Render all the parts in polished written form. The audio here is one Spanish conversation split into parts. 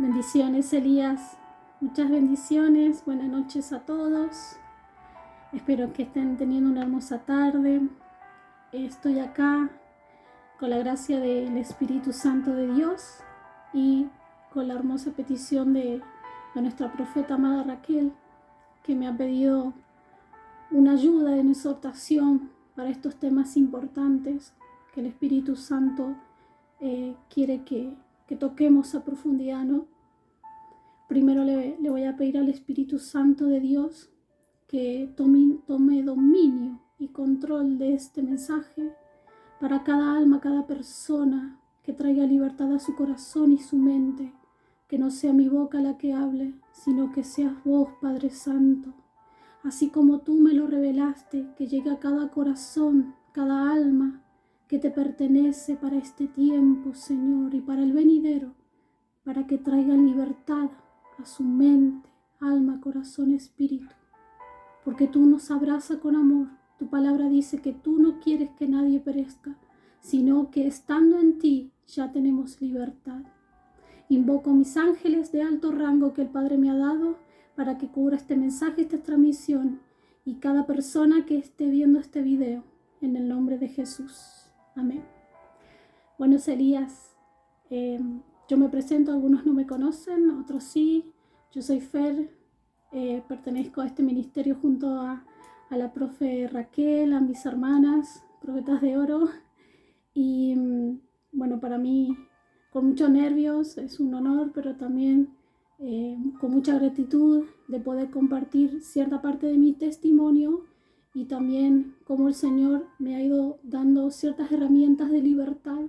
Bendiciones, Elías. Muchas bendiciones. Buenas noches a todos. Espero que estén teniendo una hermosa tarde. Estoy acá con la gracia del Espíritu Santo de Dios y con la hermosa petición de nuestra profeta amada Raquel, que me ha pedido una ayuda en exhortación para estos temas importantes que el Espíritu Santo quiere que toquemos a profundidad, ¿no? Primero le voy a pedir al Espíritu Santo de Dios que tome dominio y control de este mensaje para cada alma, cada persona, que traiga libertad a su corazón y su mente, que no sea mi boca la que hable, sino que seas vos, Padre Santo. Así como tú me lo revelaste, que llegue a cada corazón, cada alma que te pertenece para este tiempo, Señor, y para el venidero, para que traigan libertad a su mente, alma, corazón, espíritu. Porque tú nos abrazas con amor. Tu palabra dice que tú no quieres que nadie perezca, sino que estando en ti ya tenemos libertad. Invoco a mis ángeles de alto rango que el Padre me ha dado para que cubra este mensaje, esta transmisión y cada persona que esté viendo este video, en el nombre de Jesús. Amén. Bueno, Elías, yo me presento, algunos no me conocen, otros sí. Yo soy Fer, pertenezco a este ministerio junto a la profe Raquel, a mis hermanas, profetas de oro. Y bueno, para mí, con muchos nervios, es un honor, pero también con mucha gratitud de poder compartir cierta parte de mi testimonio y también cómo el Señor me ha ido dando ciertas herramientas de libertad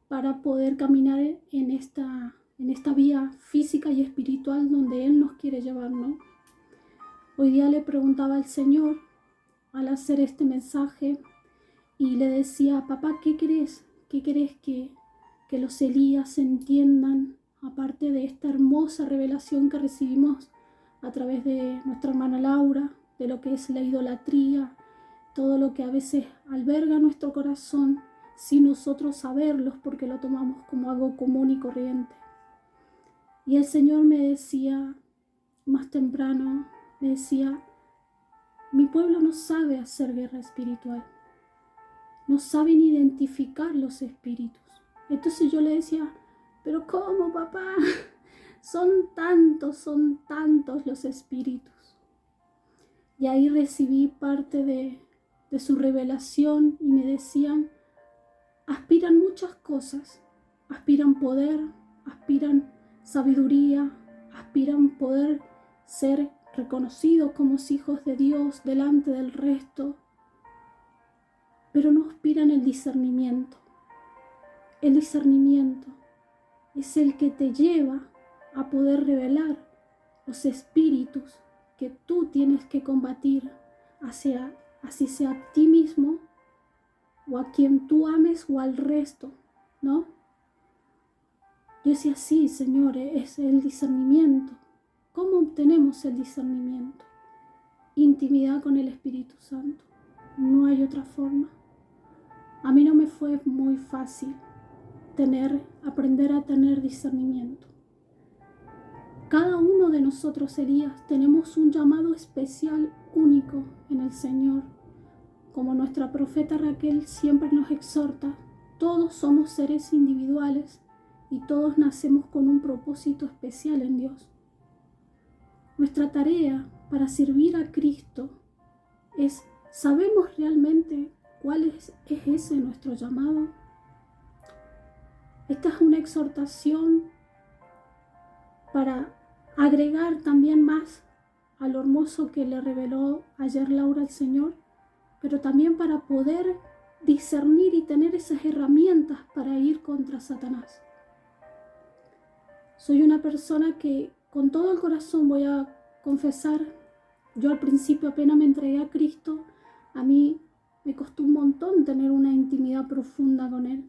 para poder caminar en esta vía física y espiritual donde Él nos quiere llevar, ¿no? Hoy día le preguntaba al Señor al hacer este mensaje y le decía: papá, ¿qué querés? ¿Qué querés que los Elías entiendan, aparte de esta hermosa revelación que recibimos a través de nuestra hermana Laura, de lo que es la idolatría, todo lo que a veces alberga nuestro corazón sin nosotros saberlos porque lo tomamos como algo común y corriente? Y el Señor me decía más temprano, me decía: mi pueblo no sabe hacer guerra espiritual, no saben identificar los espíritus. Entonces yo le decía: pero ¿cómo, papá? Son tantos los espíritus. Y ahí recibí parte de su revelación y me decían: aspiran muchas cosas, aspiran poder, aspiran sabiduría, aspiran poder ser reconocidos como hijos de Dios delante del resto, pero no aspiran el discernimiento. El discernimiento es el que te lleva a poder revelar los espíritus que tú tienes que combatir, así sea a ti mismo o a quien tú ames o al resto, ¿no? Yo decía: sí, Señor, es el discernimiento. ¿Cómo obtenemos el discernimiento? Intimidad con el Espíritu Santo. No hay otra forma. A mí no me fue muy fácil aprender a tener discernimiento. Cada uno de nosotros, Elías, tenemos un llamado especial, único en el Señor. Como nuestra profeta Raquel siempre nos exhorta, todos somos seres individuales y todos nacemos con un propósito especial en Dios. Nuestra tarea para servir a Cristo es: ¿sabemos realmente cuál es ese nuestro llamado? Esta es una exhortación para agregar también más a lo hermoso que le reveló ayer Laura al Señor, pero también para poder discernir y tener esas herramientas para ir contra Satanás. Soy una persona que con todo el corazón, voy a confesar, yo al principio apenas me entregué a Cristo, a mí me costó un montón tener una intimidad profunda con Él,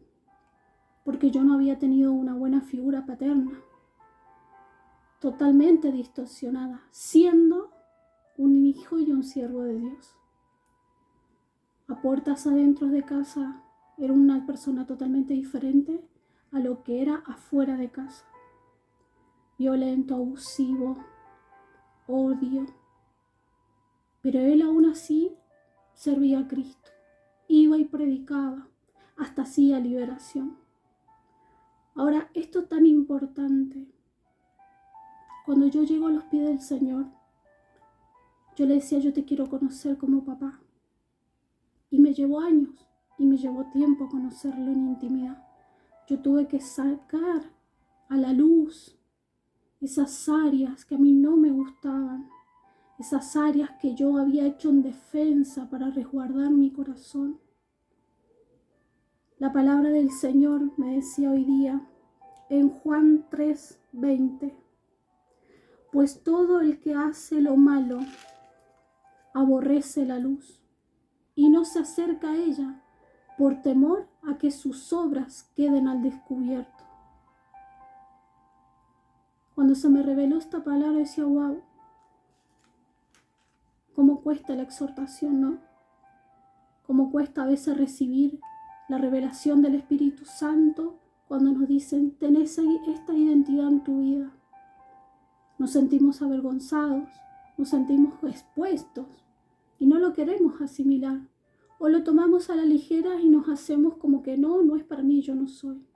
porque yo no había tenido una buena figura paterna, totalmente distorsionada, siendo un hijo y un siervo de Dios. A puertas adentro de casa era una persona totalmente diferente a lo que era afuera de casa. violento, abusivo, odio. Pero él aún así servía a Cristo. Iba y predicaba, hasta hacía liberación. Ahora, esto es tan importante. Cuando yo llego a los pies del Señor, yo le decía, yo te quiero conocer como papá. Y me llevó años y me llevó tiempo conocerlo en intimidad. Yo tuve que sacar a la luz esas áreas que a mí no me gustaban, esas áreas que yo había hecho en defensa para resguardar mi corazón. La palabra del Señor me decía hoy día en Juan 3:20, pues todo el que hace lo malo aborrece la luz y no se acerca a ella por temor a que sus obras queden al descubierto. Cuando se me reveló esta palabra decía, wow, cómo cuesta la exhortación, ¿no? Cómo cuesta a veces recibir la revelación del Espíritu Santo cuando nos dicen, tenés esta identidad en tu vida. Nos sentimos avergonzados, nos sentimos expuestos y no lo queremos asimilar. O lo tomamos a la ligera y nos hacemos como que no es para mí, yo no soy.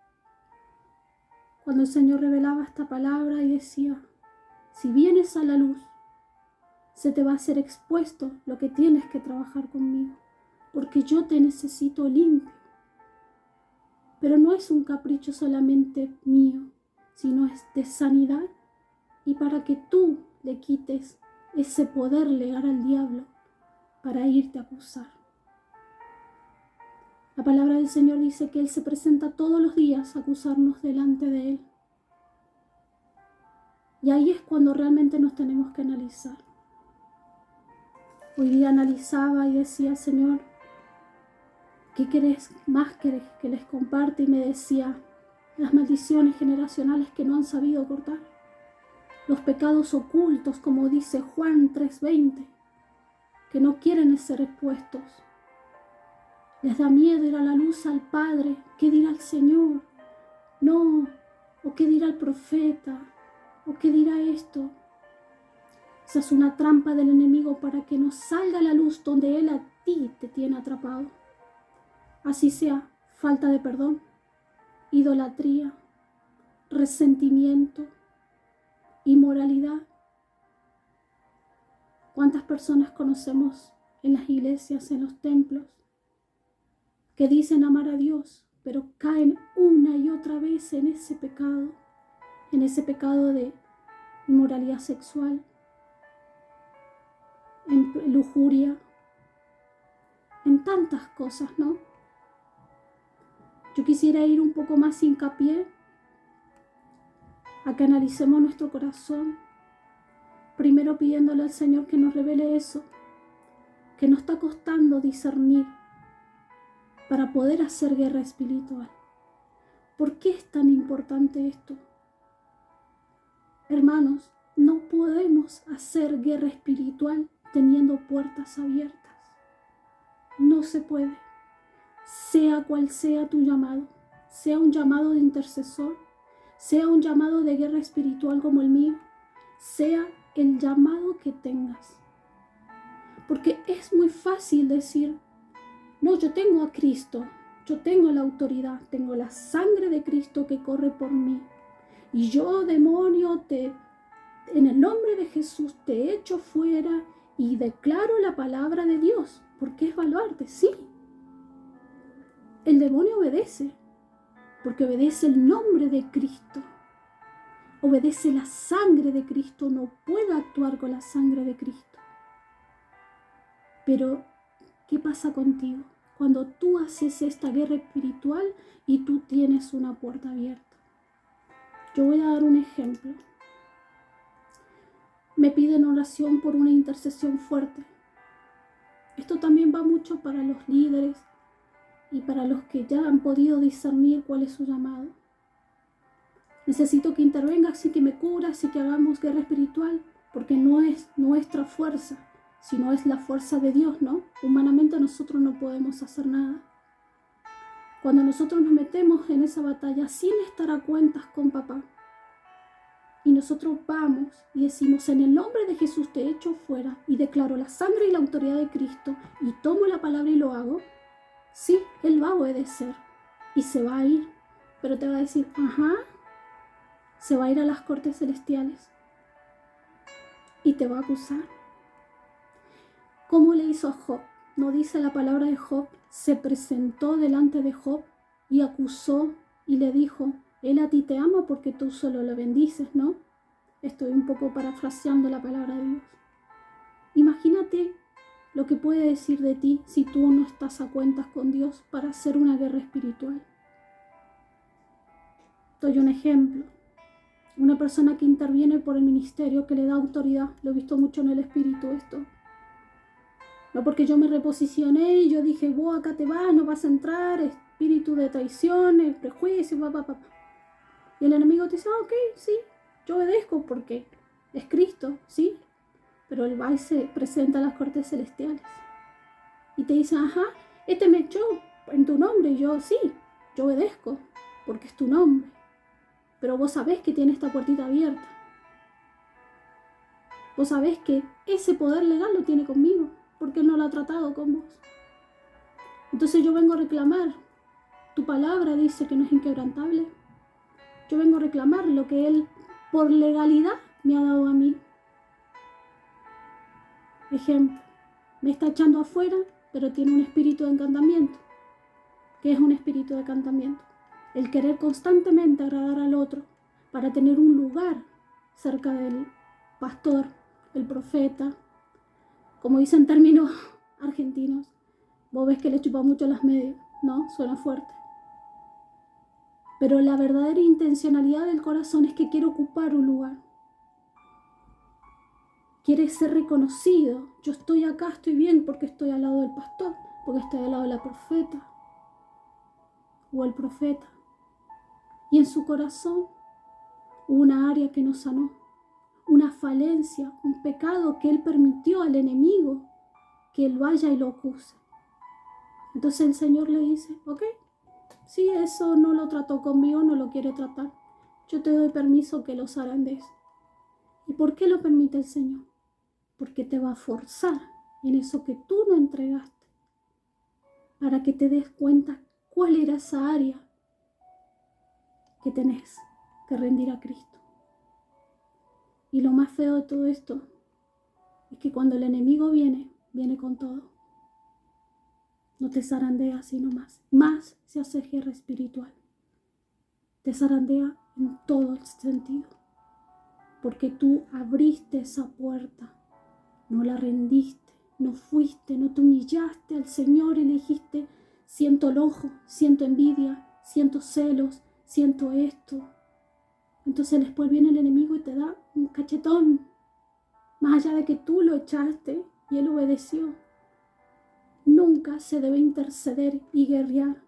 Cuando el Señor revelaba esta palabra y decía, si vienes a la luz, se te va a hacer expuesto lo que tienes que trabajar conmigo, porque yo te necesito limpio. Pero no es un capricho solamente mío, sino es de sanidad y para que tú le quites ese poder legal al diablo para irte a acusar. La palabra del Señor dice que Él se presenta todos los días a acusarnos delante de Él. Y ahí es cuando realmente nos tenemos que analizar. Hoy día analizaba y decía, Señor, ¿qué querés más que les comparte? Y me decía, las maldiciones generacionales que no han sabido cortar. Los pecados ocultos, como dice Juan 3:20, que no quieren ser expuestos. Les da miedo ir a la luz al Padre. ¿Qué dirá el Señor? No. ¿O qué dirá el profeta? ¿O qué dirá esto? Esa es una trampa del enemigo para que no salga a la luz donde Él a ti te tiene atrapado. Así sea falta de perdón, idolatría, resentimiento, inmoralidad. ¿Cuántas personas conocemos en las iglesias, en los templos, que dicen amar a Dios, pero caen una y otra vez en ese pecado de inmoralidad sexual, en lujuria, en tantas cosas, ¿no? Yo quisiera ir un poco más hincapié a que analicemos nuestro corazón, primero pidiéndole al Señor que nos revele eso, que nos está costando discernir para poder hacer guerra espiritual. ¿Por qué es tan importante esto? Hermanos, no podemos hacer guerra espiritual teniendo puertas abiertas. No se puede. Sea cual sea tu llamado, sea un llamado de intercesor, sea un llamado de guerra espiritual como el mío, sea el llamado que tengas. Porque es muy fácil decir, no, yo tengo a Cristo, yo tengo la autoridad, tengo la sangre de Cristo que corre por mí. Y yo, demonio, en el nombre de Jesús te echo fuera y declaro la palabra de Dios, porque es baluarte, sí. El demonio obedece, porque obedece el nombre de Cristo. Obedece la sangre de Cristo, no puede actuar con la sangre de Cristo. Pero, ¿qué pasa contigo cuando tú haces esta guerra espiritual y tú tienes una puerta abierta? Yo voy a dar un ejemplo. Me piden oración por una intercesión fuerte. Esto también va mucho para los líderes y para los que ya han podido discernir cuál es su llamado. Necesito que intervengas y que me cubras y que hagamos guerra espiritual, porque no es nuestra fuerza, sino es la fuerza de Dios, ¿no? Humanamente nosotros no podemos hacer nada. Cuando nosotros nos metemos en esa batalla sin estar a cuentas con papá, Y nosotros vamos y decimos, en el nombre de Jesús te echo fuera y declaro la sangre y la autoridad de Cristo y tomo la palabra y lo hago, sí, Él va a obedecer y se va a ir, pero te va a decir, ajá, se va a ir a las cortes celestiales y te va a acusar. ¿Cómo le hizo a Job? No dice la palabra de Job, se presentó delante de Job y acusó y le dijo, Él a ti te ama porque tú solo lo bendices, ¿no? Estoy un poco parafraseando la palabra de Dios. Imagínate lo que puede decir de ti si tú no estás a cuentas con Dios para hacer una guerra espiritual. Doy un ejemplo. Una persona que interviene por el ministerio, que le da autoridad, lo he visto mucho en el espíritu esto. No porque yo me reposicioné y yo dije, vos acá te vas, no vas a entrar, espíritu de traición, el prejuicio, Y el enemigo te dice, ok, sí, yo obedezco porque es Cristo, sí, pero él va y se presenta a las cortes celestiales. Y te dice, ajá, este me echó en tu nombre. Y yo, sí, yo obedezco porque es tu nombre. Pero vos sabés que tiene esta puertita abierta. Vos sabés que ese poder legal lo tiene conmigo porque él no lo ha tratado con vos. Entonces yo vengo a reclamar. Tu palabra dice que no es inquebrantable. Yo vengo a reclamar lo que él por legalidad me ha dado a mí. Ejemplo, me está echando afuera, pero tiene un espíritu de encantamiento. ¿Qué es un espíritu de encantamiento? El querer constantemente agradar al otro para tener un lugar cerca del pastor, el profeta. Como dicen términos argentinos, vos ves que le chupa mucho las medias, ¿no? Suena fuerte. Pero la verdadera intencionalidad del corazón es que quiere ocupar un lugar. Quiere ser reconocido. Yo estoy acá, estoy bien porque estoy al lado del pastor, porque estoy al lado de la profeta o el profeta. Y en su corazón hubo una área que no sanó, una falencia, un pecado que él permitió al enemigo que él vaya y lo acuse. Entonces el Señor le dice, ok, si eso no lo trató conmigo, no lo quiere tratar, yo te doy permiso que lo zarandees. ¿Y por qué lo permite el Señor? Porque te va a forzar en eso que tú no entregaste, para que te des cuenta cuál era esa área que tenés que rendir a Cristo. Y lo más feo de todo esto es que cuando el enemigo viene, viene con todo. No te zarandea así nomás. Más se hace guerra espiritual. Te zarandea en todo el sentido. Porque tú abriste esa puerta. No la rendiste. No fuiste. No te humillaste al Señor y le dijiste, siento enojo, siento envidia, siento celos, siento esto. Entonces después viene el enemigo y te da un cachetón. Más allá de que tú lo echaste y él obedeció. Nunca se debe interceder y guerrear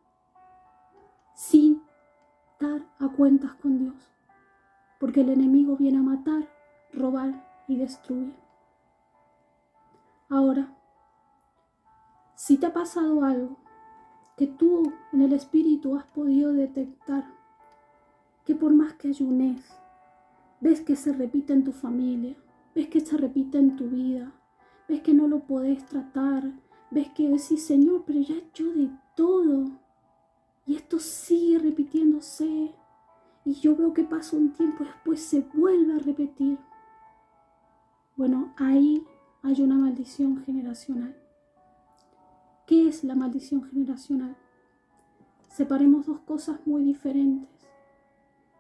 sin dar a cuentas con Dios, porque el enemigo viene a matar, robar y destruir. Ahora, si te ha pasado algo que tú en el espíritu has podido detectar, que por más que ayunes, ves que se repite en tu familia, ves que se repite en tu vida, ves que no lo podés tratar, ves que decís, Señor, pero ya he hecho de todo y esto sigue repitiéndose y yo veo que pasa un tiempo y después se vuelve a repetir. Bueno, ahí hay una maldición generacional. ¿Qué es la maldición generacional? Separemos dos cosas muy diferentes.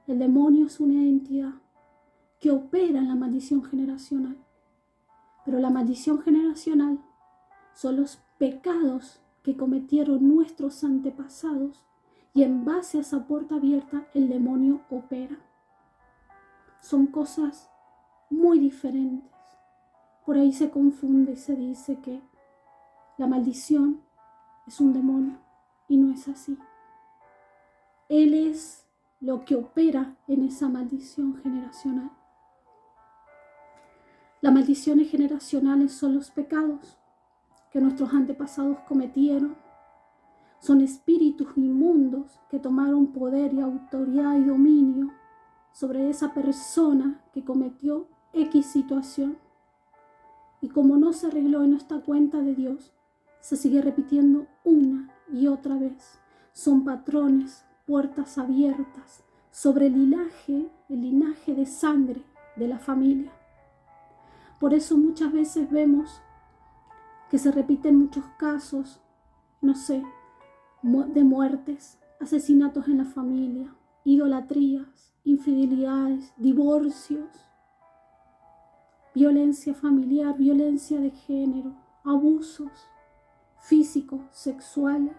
El demonio es una entidad que opera en la maldición generacional. Pero la maldición generacional son los pecados que cometieron nuestros antepasados y en base a esa puerta abierta el demonio opera. Son cosas muy diferentes. Por ahí se confunde y se dice que la maldición es un demonio y no es así. Él es lo que opera en esa maldición generacional. Las maldiciones generacionales son los pecados que nuestros antepasados cometieron. Son espíritus inmundos que tomaron poder y autoridad y dominio sobre esa persona que cometió X situación. Y como no se arregló y no está a cuenta de Dios, se sigue repitiendo una y otra vez. Son patrones, puertas abiertas sobre el linaje de sangre de la familia. Por eso muchas veces vemos que se repiten muchos casos, no sé, de muertes, asesinatos en la familia, idolatrías, infidelidades, divorcios, violencia familiar, violencia de género, abusos físicos, sexuales.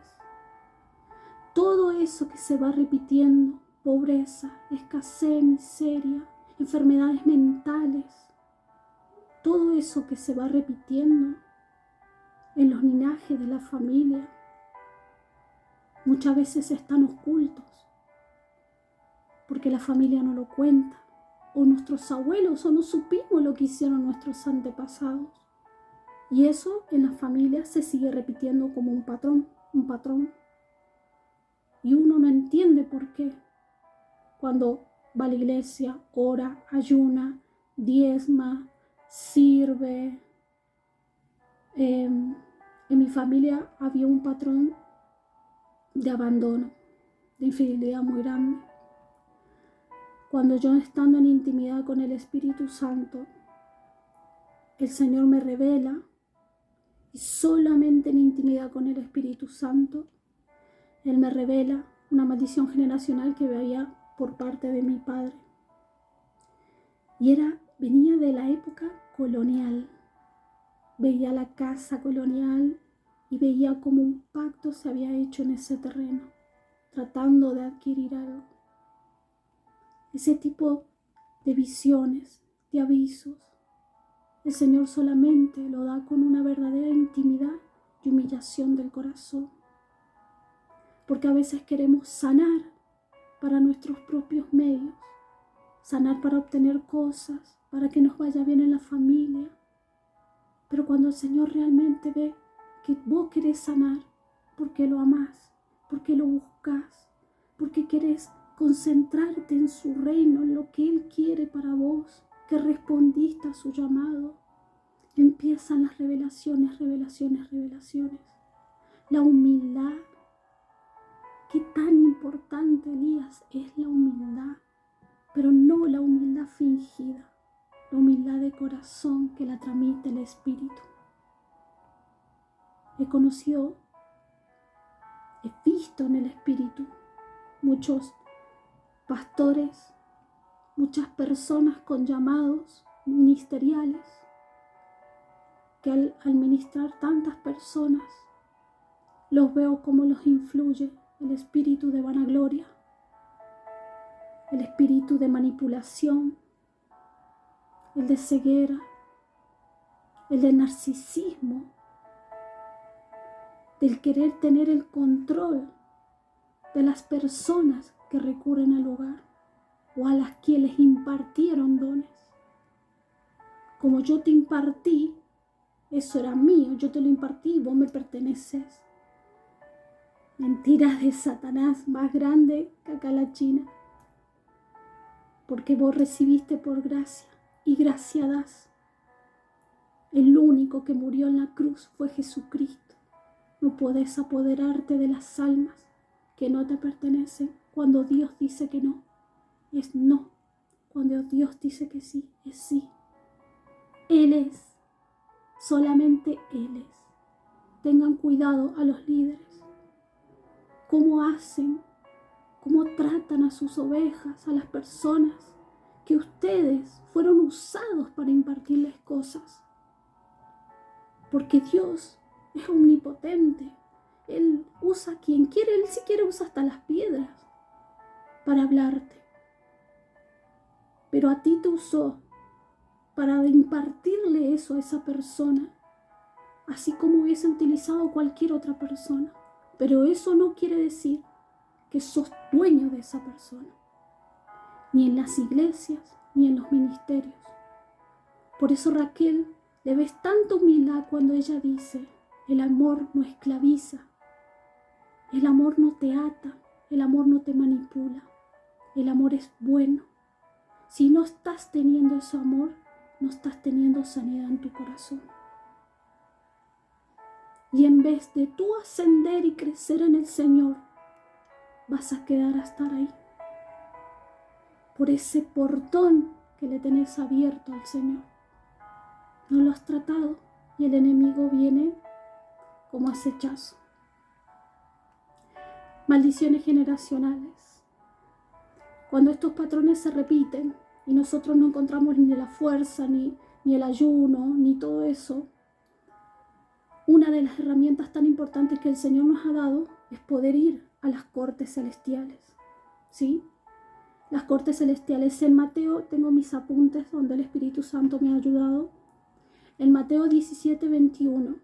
Todo eso que se va repitiendo, pobreza, escasez, miseria, enfermedades mentales, todo eso que se va repitiendo en los linajes de la familia, muchas veces están ocultos porque la familia no lo cuenta, o nuestros abuelos, o no supimos lo que hicieron nuestros antepasados. Y eso en la familia se sigue repitiendo como un patrón. Y uno no entiende por qué. Cuando va a la iglesia, ora, ayuna, diezma, sirve. En mi familia había un patrón de abandono, de infidelidad muy grande. Cuando yo, estando en intimidad con el Espíritu Santo, el Señor me revela, y solamente en intimidad con el Espíritu Santo, Él me revela una maldición generacional que veía por parte de mi padre. Y venía de la época colonial. Veía la casa colonial y veía cómo un pacto se había hecho en ese terreno, tratando de adquirir algo. Ese tipo de visiones, de avisos, el Señor solamente lo da con una verdadera intimidad y humillación del corazón. Porque a veces queremos sanar para nuestros propios medios, sanar para obtener cosas, para que nos vaya bien en la familia. Pero cuando el Señor realmente ve que vos querés sanar, porque lo amás, porque lo buscás, porque querés concentrarte en su reino, en lo que Él quiere para vos, que respondiste a su llamado, empiezan las revelaciones. La humildad. Qué tan importante, Elías, es la humildad, pero no la humildad fingida, la humildad de corazón que la transmite el Espíritu. He visto en el Espíritu muchos pastores, muchas personas con llamados ministeriales que al ministrar tantas personas los veo como los influye el espíritu de vanagloria, el espíritu de manipulación, el de ceguera, el de narcisismo, del querer tener el control de las personas que recurren al hogar o a las que les impartieron dones. Como yo te impartí, eso era mío, yo te lo impartí y vos me perteneces. Mentiras de Satanás más grande que acá la China. Porque vos recibiste por gracia y gracia das. El único que murió en la cruz fue Jesucristo. No podés apoderarte de las almas que no te pertenecen. Cuando Dios dice que no, es no. Cuando Dios dice que sí, es sí. Él es. Solamente Él es. Tengan cuidado a los líderes. Cómo hacen, cómo tratan a sus ovejas, a las personas que ustedes fueron usados para impartirles cosas. Porque Dios es omnipotente. Él usa a quien quiere, Él si quiere usa hasta las piedras para hablarte. Pero a ti te usó para impartirle eso a esa persona, así como hubiese utilizado cualquier otra persona. Pero eso no quiere decir que sos dueño de esa persona, ni en las iglesias, ni en los ministerios. Por eso Raquel le ves tanta humildad cuando ella dice, el amor no esclaviza, el amor no te ata, el amor no te manipula, el amor es bueno, Si no estás teniendo ese amor, no estás teniendo sanidad en tu corazón. Y en vez de tú ascender y crecer en el Señor, vas a quedar a estar ahí. Por ese portón que le tenés abierto al Señor. No lo has tratado y el enemigo viene como acechazo. Maldiciones generacionales. Cuando estos patrones se repiten y nosotros no encontramos ni la fuerza, ni el ayuno, ni todo eso, una de las herramientas tan importantes que el Señor nos ha dado es poder ir a las cortes celestiales, ¿sí? Las cortes celestiales. En Mateo, tengo mis apuntes donde el Espíritu Santo me ha ayudado. En Mateo 17:21,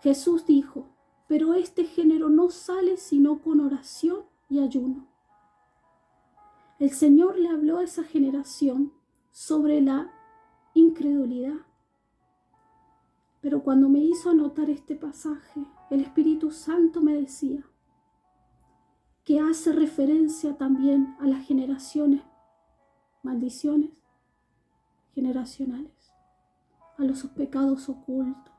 Jesús dijo, pero este género no sale sino con oración y ayuno. El Señor le habló a esa generación sobre la incredulidad. Pero cuando me hizo anotar este pasaje, el Espíritu Santo me decía que hace referencia también a las generaciones, maldiciones generacionales, a los pecados ocultos,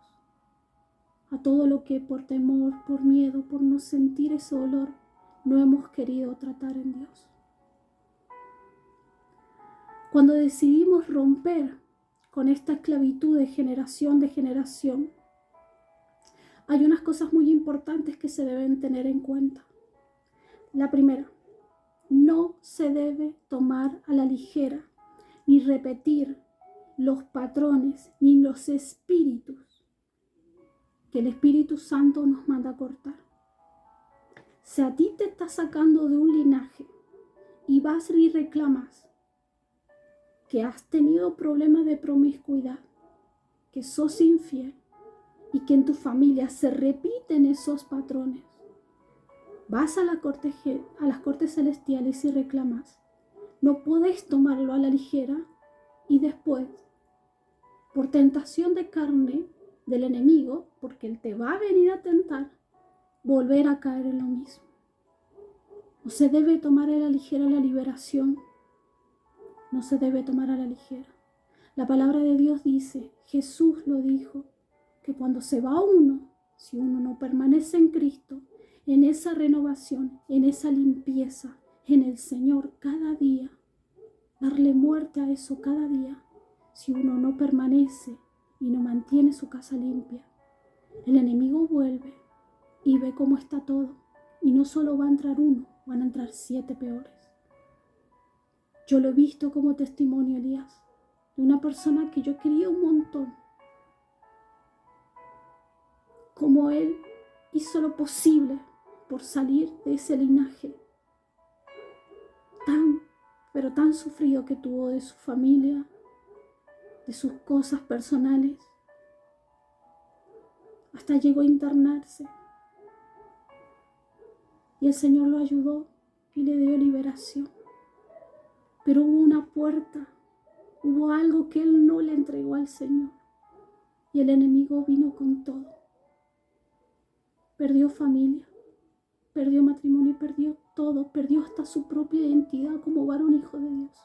a todo lo que por temor, por miedo, por no sentir ese dolor, no hemos querido tratar en Dios. Cuando decidimos romper con esta esclavitud de generación, hay unas cosas muy importantes que se deben tener en cuenta. La primera, no se debe tomar a la ligera ni repetir los patrones ni los espíritus que el Espíritu Santo nos manda a cortar. Si a ti te está sacando de un linaje y vas y reclamas que has tenido problemas de promiscuidad, que sos infiel y que en tu familia se repiten esos patrones, vas a las cortes celestiales y reclamas. No podés tomarlo a la ligera y después, por tentación de carne del enemigo, porque él te va a venir a tentar, volver a caer en lo mismo. No se debe tomar a la ligera la liberación. No se debe tomar a la ligera. La palabra de Dios dice, Jesús lo dijo, que cuando se va uno, si uno no permanece en Cristo, en esa renovación, en esa limpieza, en el Señor cada día, darle muerte a eso cada día, si uno no permanece y no mantiene su casa limpia, el enemigo vuelve y ve cómo está todo, y no solo va a entrar uno, van a entrar 7 peores. Yo lo he visto como testimonio, Elías, de una persona que yo quería un montón. Como él hizo lo posible por salir de ese linaje pero tan sufrido que tuvo de su familia, de sus cosas personales. Hasta llegó a internarse. Y el Señor lo ayudó y le dio liberación. Pero hubo una puerta, hubo algo que él no le entregó al Señor. Y el enemigo vino con todo. Perdió familia, perdió matrimonio, perdió todo, perdió hasta su propia identidad como varón hijo de Dios.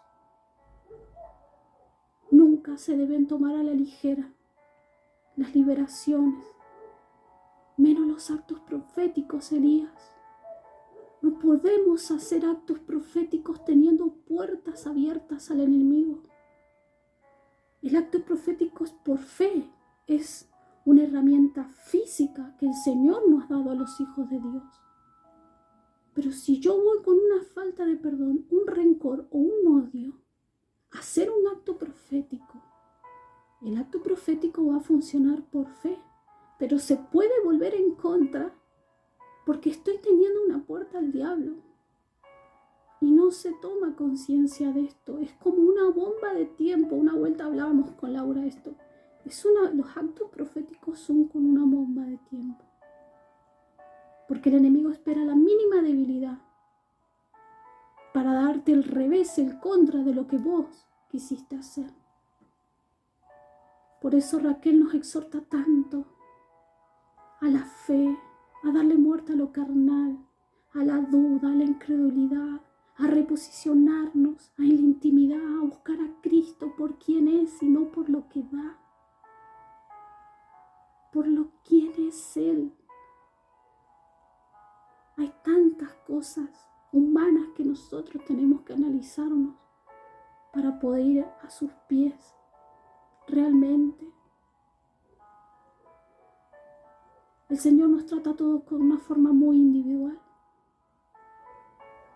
Nunca se deben tomar a la ligera las liberaciones, menos los actos proféticos, Elías. No podemos hacer actos proféticos teniendo puertas abiertas al enemigo. El acto profético es por fe, es una herramienta física que el Señor nos ha dado a los hijos de Dios. Pero si yo voy con una falta de perdón, un rencor o un odio, a hacer un acto profético, el acto profético va a funcionar por fe, pero se puede volver en contra porque estoy teniendo una puerta al diablo y no se toma conciencia de esto. Es como una bomba de tiempo. Una vuelta hablábamos con Laura esto. Los actos proféticos son con una bomba de tiempo, porque el enemigo espera la mínima debilidad para darte el revés, el contra de lo que vos quisiste hacer. Por eso Raquel nos exhorta tanto a la fe, a darle muerte a lo carnal, a la duda, a la incredulidad, a reposicionarnos en la intimidad, a buscar a Cristo por quien es y no por lo que da, por lo quién es Él. Hay tantas cosas humanas que nosotros tenemos que analizarnos para poder ir a sus pies realmente. El Señor nos trata a todos con una forma muy individual.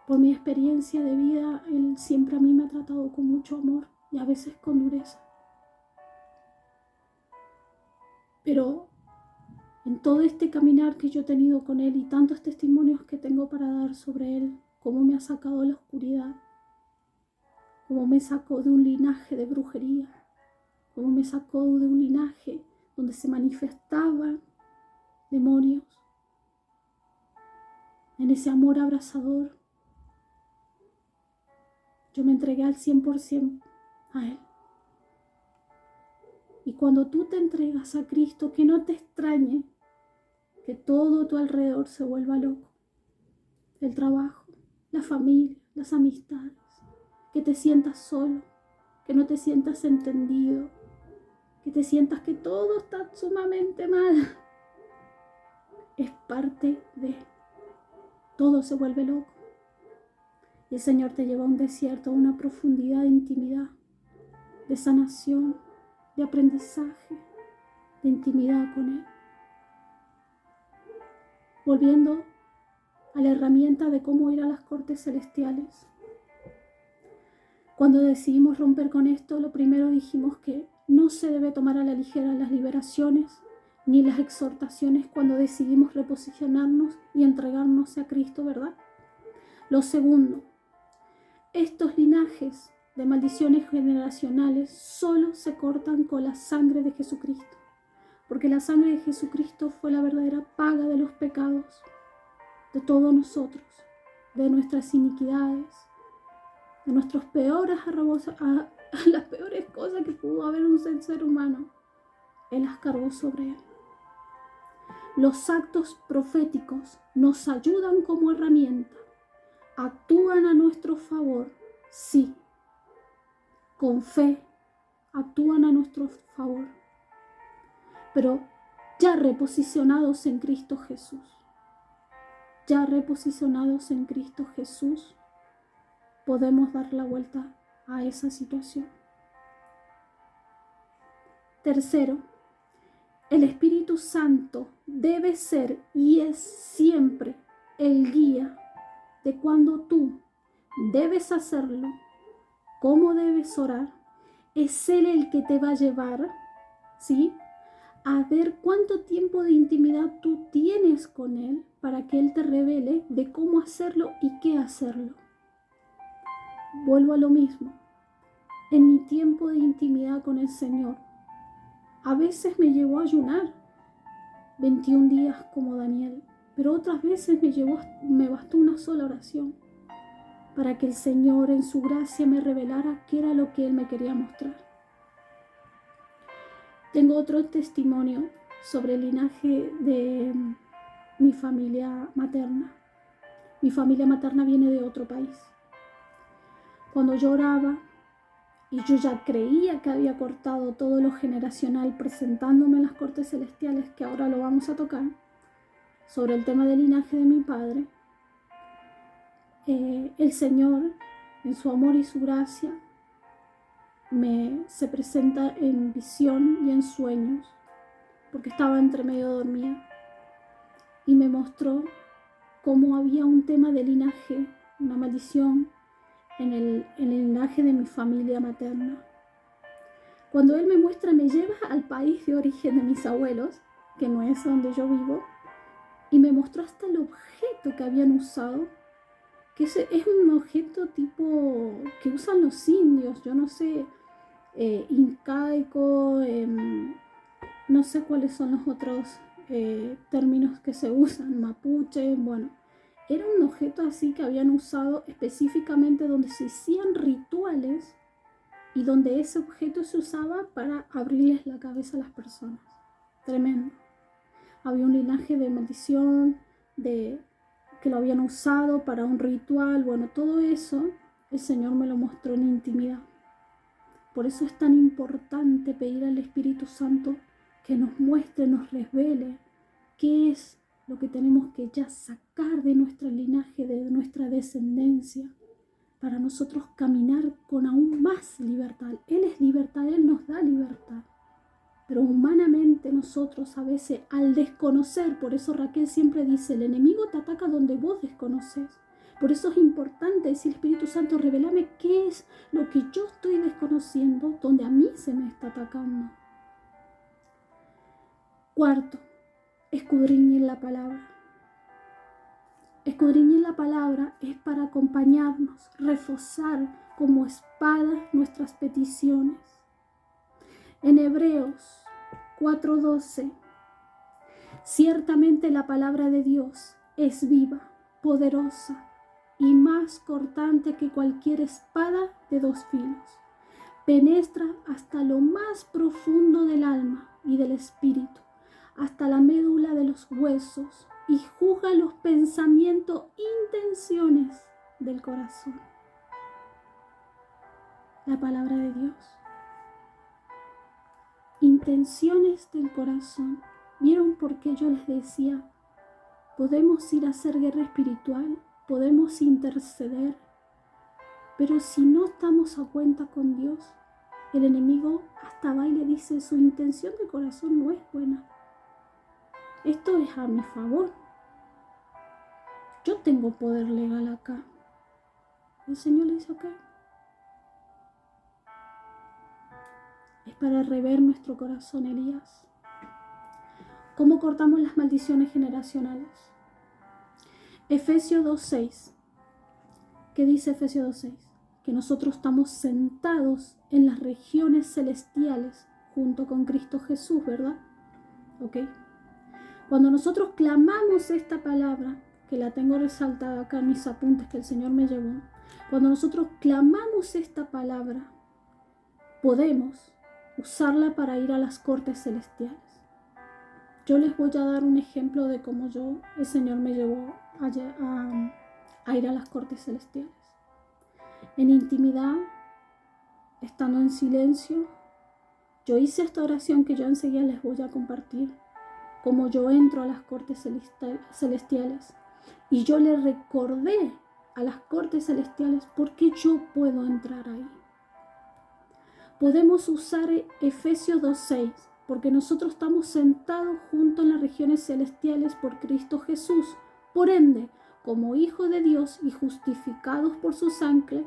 Por mi experiencia de vida, Él siempre a mí me ha tratado con mucho amor y a veces con dureza. Pero en todo este caminar que yo he tenido con Él y tantos testimonios que tengo para dar sobre Él, cómo me ha sacado de la oscuridad, cómo me sacó de un linaje de brujería, cómo me sacó de un linaje donde se manifestaban demonios, en ese amor abrazador, yo me entregué al 100% a Él. Y cuando tú te entregas a Cristo, que no te extrañe que todo a tu alrededor se vuelva loco. El trabajo, la familia, las amistades, que te sientas solo, que no te sientas entendido, que te sientas que todo está sumamente mal. Es parte de todo se vuelve loco. Y el Señor te lleva a un desierto, a una profundidad de intimidad, de sanación, de aprendizaje, de intimidad con Él. Volviendo a la herramienta de cómo ir a las cortes celestiales. Cuando decidimos romper con esto, lo primero dijimos que no se debe tomar a la ligera las liberaciones ni las exhortaciones cuando decidimos reposicionarnos y entregarnos a Cristo, ¿verdad? Lo segundo, estos linajes de maldiciones generacionales solo se cortan con la sangre de Jesucristo, porque la sangre de Jesucristo fue la verdadera paga de los pecados de todos nosotros, de nuestras iniquidades, de nuestros peores las peores cosas que pudo haber un ser humano. Él las cargó sobre Él. Los actos proféticos nos ayudan como herramienta, actúan a nuestro favor, sí, con fe, actúan a nuestro favor, pero ya reposicionados en Cristo Jesús. Ya reposicionados en Cristo Jesús, podemos dar la vuelta a esa situación. Tercero, el Espíritu Santo debe ser y es siempre el guía de cuando tú debes hacerlo, cómo debes orar. Es Él el que te va a llevar, ¿sí?, a ver cuánto tiempo de intimidad tú tienes con Él para que Él te revele de cómo hacerlo y qué hacerlo. Vuelvo a lo mismo. En mi tiempo de intimidad con el Señor, a veces me llevó a ayunar 21 días como Daniel, pero otras veces me bastó una sola oración para que el Señor en su gracia me revelara qué era lo que Él me quería mostrar. Tengo otro testimonio sobre el linaje de mi familia materna. Mi familia materna viene de otro país. Cuando yo oraba y yo ya creía que había cortado todo lo generacional presentándome en las cortes celestiales, que ahora lo vamos a tocar, sobre el tema del linaje de mi padre, el Señor, en su amor y su gracia, se presenta en visión y en sueños, porque estaba entre medio dormida, y me mostró cómo había un tema de linaje, una maldición en el linaje de mi familia materna. Cuando Él me muestra, me lleva al país de origen de mis abuelos, que no es donde yo vivo, y me mostró hasta el objeto que habían usado, que es un objeto tipo que usan los indios, yo no sé, incaico, no sé cuáles son los otros términos que se usan, mapuche, bueno, era un objeto así que habían usado específicamente donde se hacían rituales y donde ese objeto se usaba para abrirles la cabeza a las personas. Tremendo. Había un linaje de maldición, que lo habían usado para un ritual. Bueno, todo eso el Señor me lo mostró en intimidad. Por eso es tan importante pedir al Espíritu Santo que nos muestre, nos revele qué es lo que tenemos que ya sacar de nuestro linaje, de nuestra descendencia, para nosotros caminar con aún más libertad. Él es libertad, Él nos da libertad. Pero humanamente nosotros a veces al desconocer, por eso Raquel siempre dice, el enemigo te ataca donde vos desconoces. Por eso es importante decir, Espíritu Santo, revelame qué es lo que yo estoy desconociendo, donde a mí se me está atacando. Cuarto, escudriñar la palabra. Escudriñar la palabra es para acompañarnos, reforzar como espada nuestras peticiones. En Hebreos 4:12, ciertamente la palabra de Dios es viva, poderosa y más cortante que cualquier espada de dos filos. Penetra hasta lo más profundo del alma y del espíritu, hasta la médula de los huesos, y juzga los pensamientos e intenciones del corazón. La palabra de Dios. Intenciones del corazón. ¿Vieron por qué yo les decía? Podemos ir a hacer guerra espiritual, podemos interceder, pero si no estamos a cuenta con Dios, el enemigo hasta va y le dice, su intención de corazón no es buena. Esto es a mi favor. Yo tengo poder legal acá. El Señor le dice, ok. Es para rever nuestro corazón, Elías. ¿Cómo cortamos las maldiciones generacionales? Efesios 2:6. ¿Qué dice Efesios 2:6? Que nosotros estamos sentados en las regiones celestiales junto con Cristo Jesús, ¿verdad? Ok. Cuando nosotros clamamos esta palabra, que la tengo resaltada acá en mis apuntes que el Señor me llevó, cuando nosotros clamamos esta palabra, podemos usarla para ir a las cortes celestiales. Yo les voy a dar un ejemplo de cómo el Señor me llevó a ir a las cortes celestiales. En intimidad, estando en silencio, yo hice esta oración que yo enseguida les voy a compartir, como yo entro a las cortes celestiales. Y yo le recordé a las cortes celestiales por qué yo puedo entrar ahí. Podemos usar Efesios 2:6, porque nosotros estamos sentados juntos en las regiones celestiales por Cristo Jesús. Por ende, como hijos de Dios y justificados por su sangre,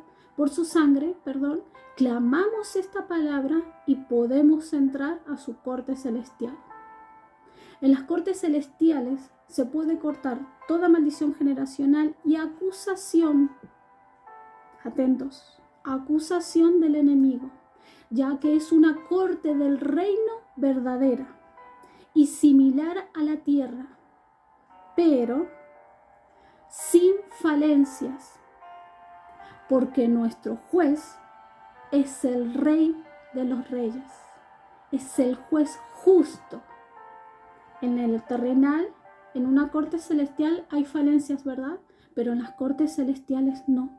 clamamos esta palabra y podemos entrar a su corte celestial. En las cortes celestiales se puede cortar toda maldición generacional y acusación, atentos, acusación del enemigo, ya que es una corte del reino verdadera y similar a la tierra, pero sin falencias, porque nuestro juez es el Rey de los Reyes, es el juez justo. En el terrenal, en una corte celestial hay falencias, ¿verdad? Pero en las cortes celestiales no.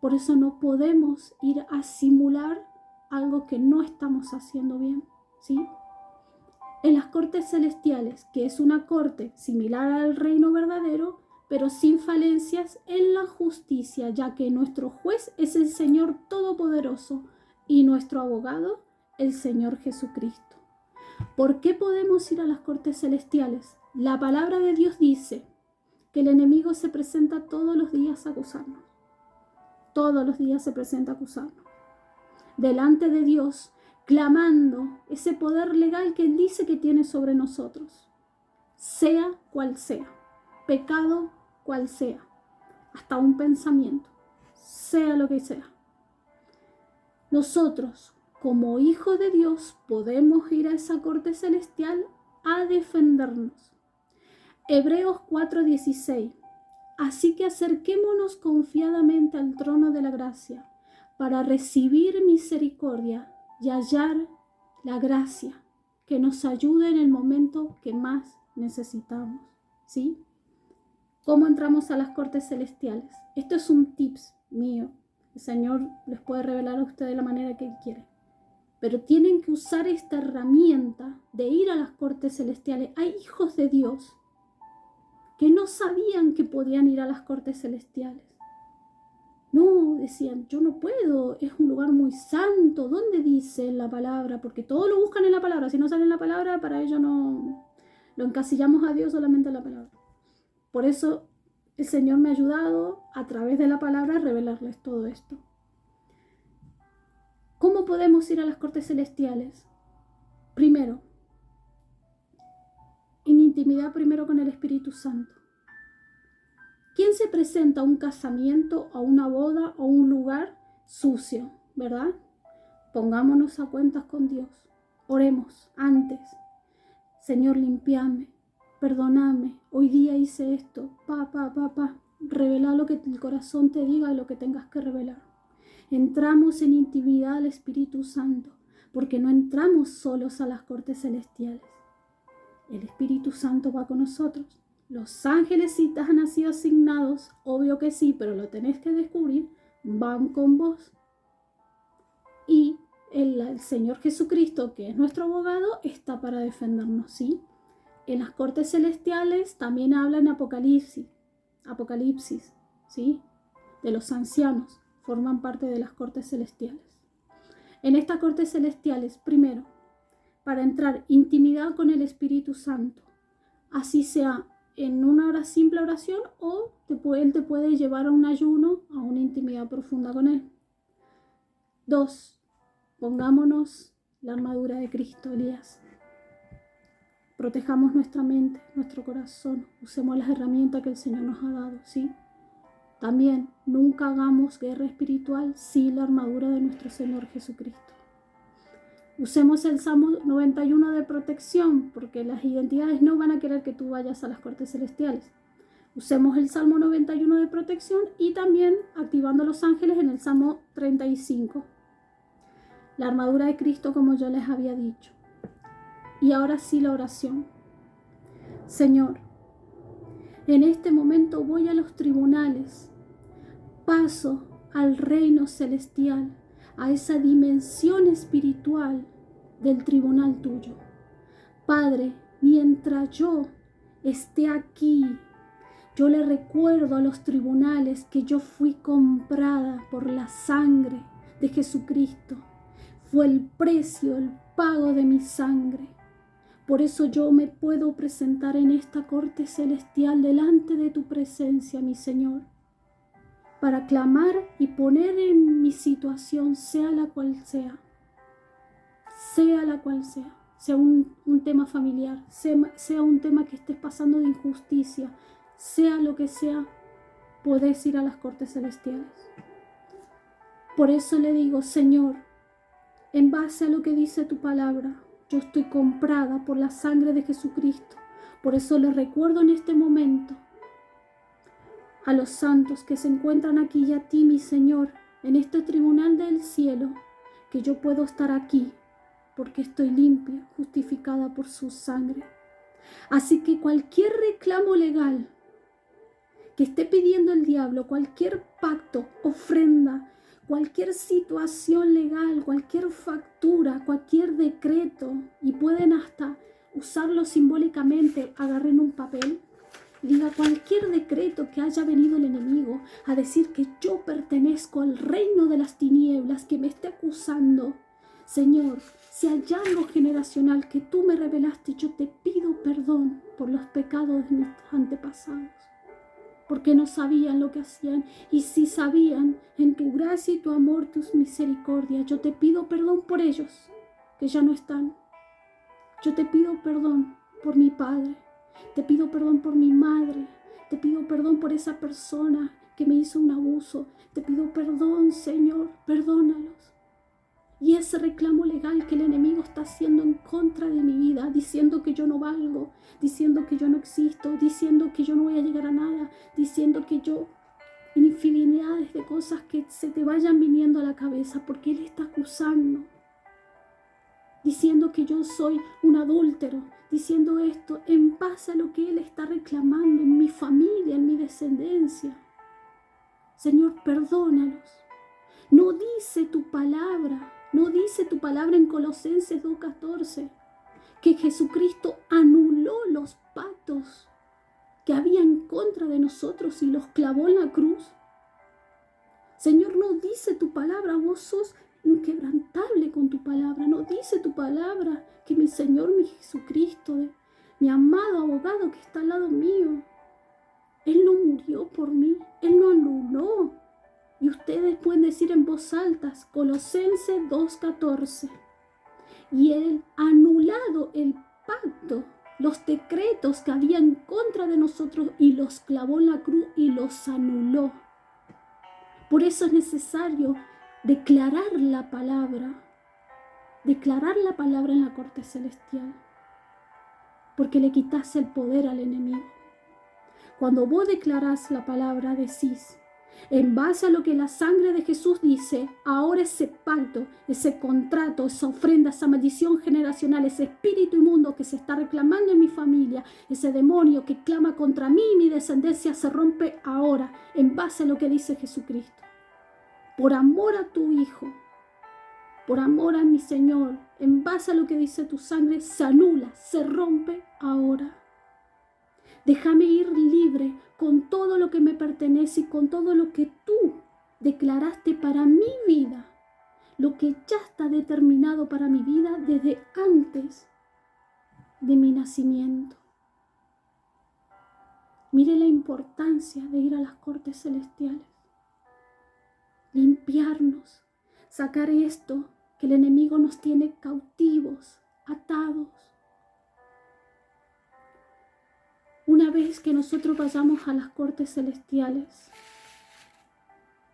Por eso no podemos ir a simular algo que no estamos haciendo bien, ¿sí? En las cortes celestiales, que es una corte similar al reino verdadero, pero sin falencias en la justicia, ya que nuestro juez es el Señor Todopoderoso y nuestro abogado, el Señor Jesucristo. ¿Por qué podemos ir a las cortes celestiales? La palabra de Dios dice que el enemigo se presenta todos los días a acusarnos. Todos los días se presenta a acusarnos. Delante de Dios, clamando ese poder legal que Él dice que tiene sobre nosotros. Sea cual sea, pecado cual sea, hasta un pensamiento, sea lo que sea. Nosotros, como hijos de Dios, podemos ir a esa corte celestial a defendernos. Hebreos 4:16. Así que acerquémonos confiadamente al trono de la gracia para recibir misericordia y hallar la gracia que nos ayude en el momento que más necesitamos, ¿sí? ¿Cómo entramos a las cortes celestiales? Esto es un tips mío. El Señor les puede revelar a ustedes de la manera que Él quiere. Pero tienen que usar esta herramienta de ir a las cortes celestiales. Hay hijos de Dios que no sabían que podían ir a las cortes celestiales. No, decían, yo no puedo, es un lugar muy santo. ¿Dónde dice la palabra? Porque todos lo buscan en la palabra. Si no sale en la palabra, para ellos no lo encasillamos a Dios solamente en la palabra. Por eso el Señor me ha ayudado a través de la palabra a revelarles todo esto. ¿Cómo podemos ir a las cortes celestiales? Primero, en intimidad primero con el Espíritu Santo. ¿Quién se presenta a un casamiento, a una boda o un lugar sucio, verdad? Pongámonos a cuentas con Dios. Oremos antes. Señor, limpiame, perdóname. Hoy día hice esto. Revela lo que el corazón te diga y lo que tengas que revelar. Entramos en intimidad al Espíritu Santo, porque no entramos solos a las cortes celestiales. El Espíritu Santo va con nosotros. Los ángeles, si te han sido asignados, obvio que sí, pero lo tenés que descubrir, van con vos. Y el Señor Jesucristo, que es nuestro abogado, está para defendernos, ¿sí? En las cortes celestiales también habla en Apocalipsis, ¿sí? De los ancianos, forman parte de las cortes celestiales. En estas cortes celestiales, primero, para entrar intimidad con el Espíritu Santo, así sea en una simple oración o Él te puede llevar a un ayuno, a una intimidad profunda con Él. 2. Pongámonos la armadura de Cristo, Elías. Protejamos nuestra mente, nuestro corazón. Usemos las herramientas que el Señor nos ha dado, ¿sí? También, nunca hagamos guerra espiritual sin la armadura de nuestro Señor Jesucristo. Usemos el Salmo 91 de protección, porque las identidades no van a querer que tú vayas a las cortes celestiales. Usemos el Salmo 91 de protección y también activando a los ángeles en el Salmo 35. La armadura de Cristo, como yo les había dicho. Y ahora sí la oración. Señor, en este momento voy a los tribunales, paso al reino celestial, a esa dimensión espiritual del tribunal tuyo. Padre, mientras yo esté aquí, yo le recuerdo a los tribunales que yo fui comprada por la sangre de Jesucristo. Fue el precio, el pago de mi sangre. Por eso yo me puedo presentar en esta corte celestial delante de tu presencia, mi Señor, para clamar y poner en mi situación, sea la cual sea, sea un tema familiar, sea un tema que estés pasando de injusticia, sea lo que sea, podés ir a las cortes celestiales. Por eso le digo, Señor, en base a lo que dice tu palabra, yo estoy comprada por la sangre de Jesucristo. Por eso les recuerdo en este momento a los santos que se encuentran aquí y a ti, mi Señor, en este tribunal del cielo, que yo puedo estar aquí porque estoy limpia, justificada por su sangre. Así que cualquier reclamo legal que esté pidiendo el diablo, cualquier pacto, ofrenda, cualquier situación legal, cualquier factura, cualquier decreto, y pueden hasta usarlo simbólicamente, agarren un papel, diga cualquier decreto que haya venido el enemigo a decir que yo pertenezco al reino de las tinieblas, que me esté acusando. Señor, si hay algo generacional que tú me revelaste, yo te pido perdón por los pecados de mis antepasados, porque no sabían lo que hacían, y si sabían, en tu gracia y tu amor, tus misericordias, yo te pido perdón por ellos que ya no están. Yo te pido perdón por mi padre, te pido perdón por mi madre, te pido perdón por esa persona que me hizo un abuso, te pido perdón, Señor, perdónalos. Y ese reclamo legal que el enemigo está haciendo en contra de mi vida, diciendo que yo no valgo, diciendo que yo no existo, diciendo que yo no voy a llegar a nada, diciendo que yo, infinidades de cosas que se te vayan viniendo a la cabeza, porque él está acusando. diciendo que yo soy un adúltero, diciendo esto en base a lo que Él está reclamando en mi familia, en mi descendencia. Señor, perdónalos. No dice tu palabra en Colosenses 2:14 que Jesucristo anuló los pactos que había en contra de nosotros y los clavó en la cruz. Señor, no dice tu palabra, vos sos inquebrantable con tu palabra. No dice tu palabra que mi Señor, mi Jesucristo, mi amado abogado que está al lado mío, Él no murió por mí, Él no anuló. Y ustedes pueden decir en voz alta, Colosenses 2:14, y Él anulado el pacto, los decretos que había en contra de nosotros y los clavó en la cruz y los anuló. Por eso es necesario declarar la palabra en la corte celestial, porque le quitas el poder al enemigo. Cuando vos declarás la palabra, decís, en base a lo que la sangre de Jesús dice, ahora ese pacto, ese contrato, esa ofrenda, esa maldición generacional, ese espíritu inmundo que se está reclamando en mi familia, ese demonio que clama contra mí y mi descendencia, se rompe ahora, en base a lo que dice Jesucristo. Por amor a tu Hijo, por amor a mi Señor, en base a lo que dice tu sangre, se anula, se rompe ahora. Déjame ir libre con todo lo que me pertenece y con todo lo que tú declaraste para mi vida, lo que ya está determinado para mi vida desde antes de mi nacimiento. Mire la importancia de ir a las cortes celestiales, limpiarnos, sacar esto que el enemigo nos tiene cautivos, atados. Una vez que nosotros vayamos a las cortes celestiales,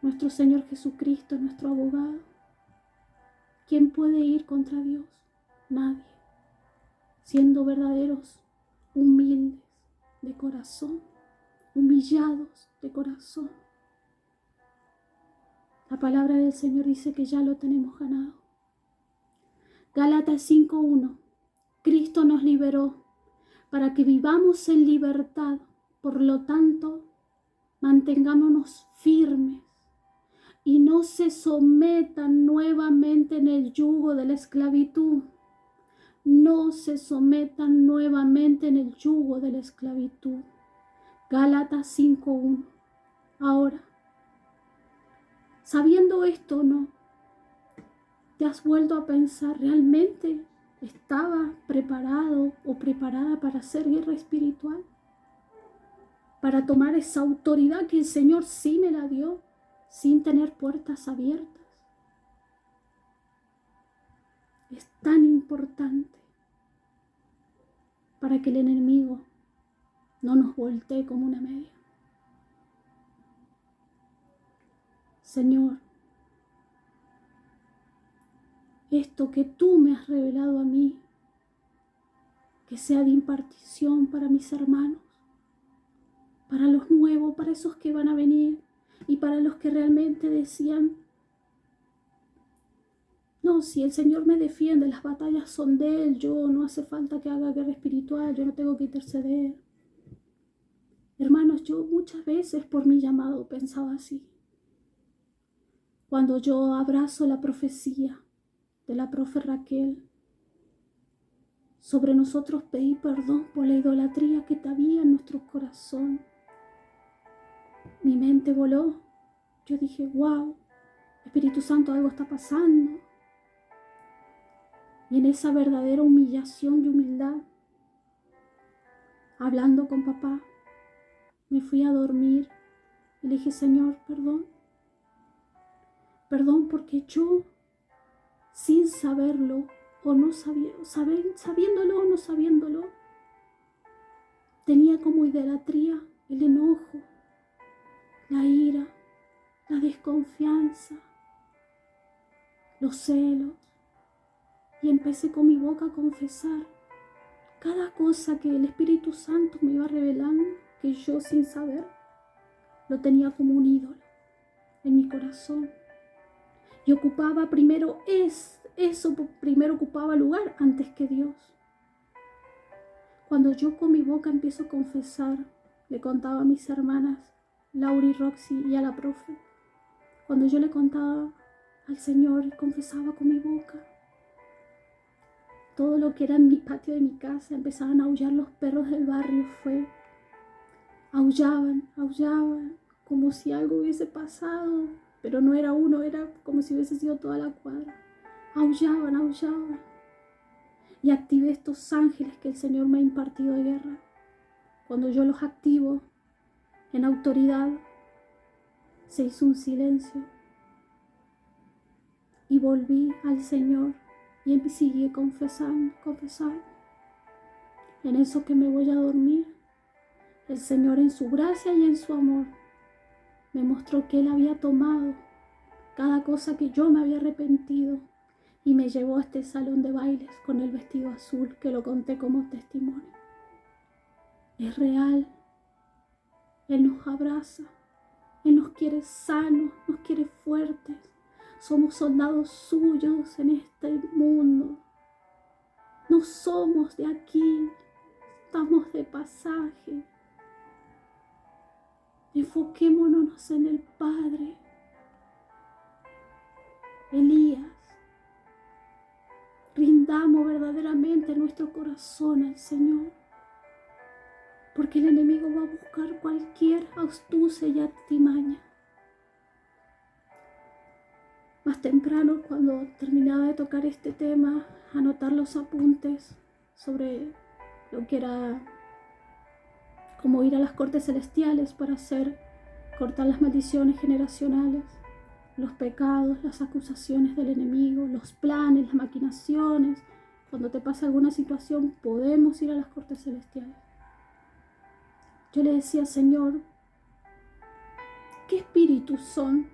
nuestro Señor Jesucristo, nuestro abogado, ¿quién puede ir contra Dios? Nadie. Siendo verdaderos, humildes de corazón, humillados de corazón. La palabra del Señor dice que ya lo tenemos ganado. Gálatas 5:1. Cristo nos liberó para que vivamos en libertad. Por lo tanto, mantengámonos firmes y no se sometan nuevamente en el yugo de la esclavitud. No se sometan nuevamente en el yugo de la esclavitud. Gálatas 5:1. Ahora, sabiendo esto, ¿no? ¿Te has vuelto a pensar, realmente estaba preparado o preparada para hacer guerra espiritual? Para tomar esa autoridad que el Señor sí me la dio, sin tener puertas abiertas. Es tan importante para que el enemigo no nos voltee como una media. Señor, esto que tú me has revelado a mí, que sea de impartición para mis hermanos, para los nuevos, para esos que van a venir y para los que realmente decían, no, si el Señor me defiende, las batallas son de Él, yo no hace falta que haga guerra espiritual, yo no tengo que interceder. Hermanos, yo muchas veces por mi llamado pensaba así. Cuando yo abrazo la profecía de la profe Raquel, sobre nosotros pedí perdón por la idolatría que había en nuestro corazón. Mi mente voló. Yo dije, wow, Espíritu Santo, algo está pasando. Y en esa verdadera humillación y humildad, hablando con papá, me fui a dormir y le dije, Señor, perdón. Perdón porque yo, sin saberlo o no sabiéndolo o no sabiéndolo, tenía como idolatría el enojo, la ira, la desconfianza, los celos. Y empecé con mi boca a confesar cada cosa que el Espíritu Santo me iba revelando, que yo sin saber lo tenía como un ídolo en mi corazón. Y ocupaba primero eso primero ocupaba lugar antes que Dios. Cuando yo con mi boca empiezo a confesar, le contaba a mis hermanas, Laura y Roxy, y a la profe, cuando yo le contaba al Señor y confesaba con mi boca, todo lo que era en mi patio de mi casa, empezaban a aullar los perros del barrio, aullaban, como si algo hubiese pasado, pero no era uno, era como si hubiese sido toda la cuadra. Aullaban. Y activé estos ángeles que el Señor me ha impartido de guerra. Cuando yo los activo en autoridad, se hizo un silencio. Y volví al Señor y seguí confesando. En eso que me voy a dormir, el Señor en su gracia y en su amor me mostró que Él había tomado cada cosa que yo me había arrepentido y me llevó a este salón de bailes con el vestido azul, que lo conté como testimonio. Es real. Él nos abraza. Él nos quiere sanos, nos quiere fuertes. Somos soldados suyos en este mundo. No somos de aquí. Estamos de pasaje. Enfoquémonos en el Padre. Elías, rindamos verdaderamente nuestro corazón al Señor, porque el enemigo va a buscar cualquier astucia y artimaña. Más temprano, cuando terminaba de tocar este tema, anotar los apuntes sobre lo que era como ir a las cortes celestiales para cortar las maldiciones generacionales, los pecados, las acusaciones del enemigo, los planes, las maquinaciones. Cuando te pasa alguna situación, podemos ir a las cortes celestiales. Yo le decía, Señor, ¿qué espíritus son